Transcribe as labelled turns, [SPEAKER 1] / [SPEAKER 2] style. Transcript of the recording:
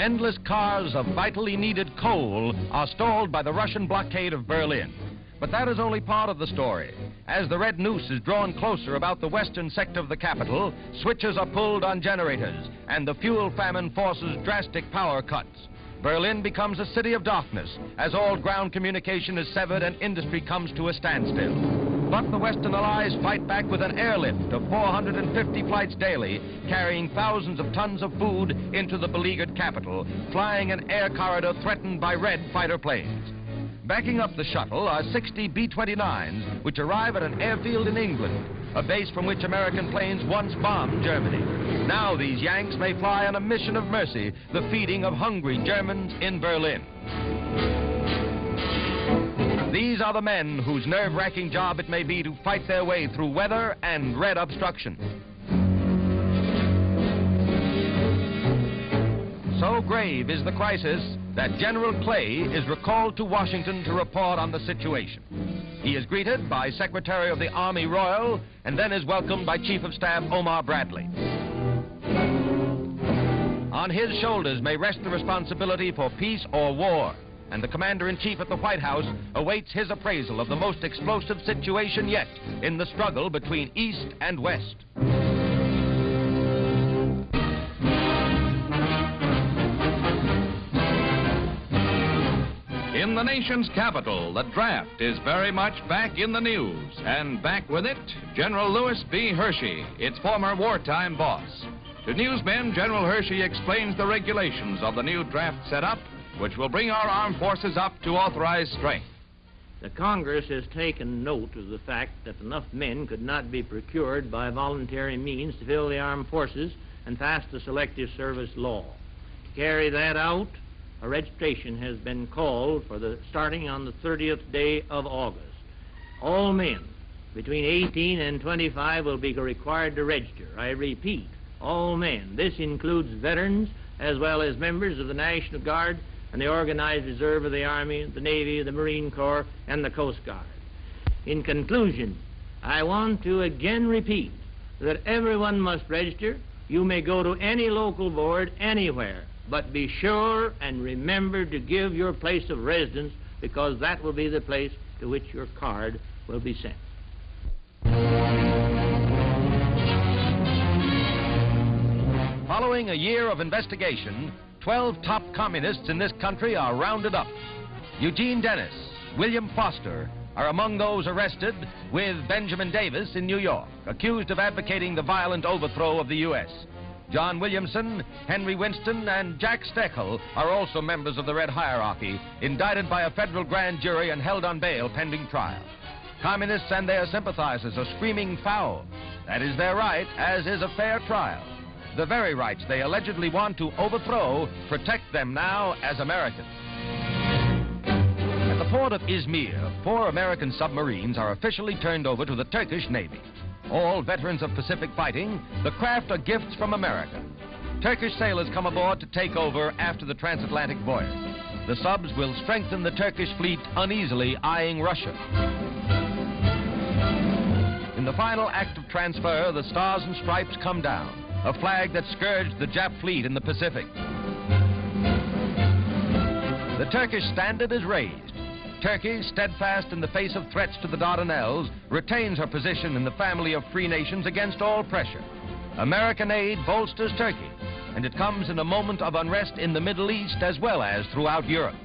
[SPEAKER 1] endless cars of vitally needed coal are stalled by the Russian blockade of Berlin. But that is only part of the story. As the red noose is drawn closer about the western sector of the capital, switches are pulled on generators, and the fuel famine forces drastic power cuts. Berlin becomes a city of darkness as all ground communication is severed and industry comes to a standstill. But the Western Allies fight back with an airlift of 450 flights daily, carrying thousands of tons of food into the beleaguered capital, flying an air corridor threatened by red fighter planes. Backing up the shuttle are 60 B-29s, which arrive at an airfield in England, a base from which American planes once bombed Germany. Now these Yanks may fly on a mission of mercy, the feeding of hungry Germans in Berlin. These are the men whose nerve-wracking job it may be to fight their way through weather and red obstruction. So grave is the crisis that General Clay is recalled to Washington to report on the situation. He is greeted by Secretary of the Army Royal and then is welcomed by Chief of Staff Omar Bradley. On his shoulders may rest the responsibility for peace or war, and the Commander-in-Chief at the White House awaits his appraisal of the most explosive situation yet in the struggle between East and West.
[SPEAKER 2] In the nation's capital, the draft is very much back in the news, and back with it, General Louis B. Hershey, its former wartime boss. To newsmen, General Hershey explains the regulations of the new draft setup, which will bring our armed forces up to authorized strength.
[SPEAKER 3] The Congress has taken note of the fact that enough men could not be procured by voluntary means to fill the armed forces and pass the Selective Service law. To carry that out, a registration has been called for starting on the 30th day of August. All men between 18 and 25 will be required to register. I repeat, all men. This includes veterans as well as members of the National Guard and the Organized Reserve of the Army, the Navy, the Marine Corps, and the Coast Guard. In conclusion, I want to again repeat that everyone must register. You may go to any local board anywhere, but be sure and remember to give your place of residence, because that will be the place to which your card will be sent.
[SPEAKER 1] Following a year of investigation, 12 top communists in this country are rounded up. Eugene Dennis, William Foster are among those arrested, with Benjamin Davis in New York, accused of advocating the violent overthrow of the U.S. John Williamson, Henry Winston, and Jack Steckel are also members of the Red Hierarchy, indicted by a federal grand jury and held on bail pending trial. Communists and their sympathizers are screaming foul. That is their right, as is a fair trial. The very rights they allegedly want to overthrow protect them now as Americans. At the port of Izmir, 4 American submarines are officially turned over to the Turkish Navy. All veterans of Pacific fighting, the craft are gifts from America. Turkish sailors come aboard to take over after the transatlantic voyage. The subs will strengthen the Turkish fleet, uneasily eyeing Russia. In the final act of transfer, the Stars and Stripes come down, a flag that scourged the Jap fleet in the Pacific. The Turkish standard is raised. Turkey, steadfast in the face of threats to the Dardanelles, retains her position in the family of free nations against all pressure. American aid bolsters Turkey, and it comes in a moment of unrest in the Middle East as well as throughout Europe.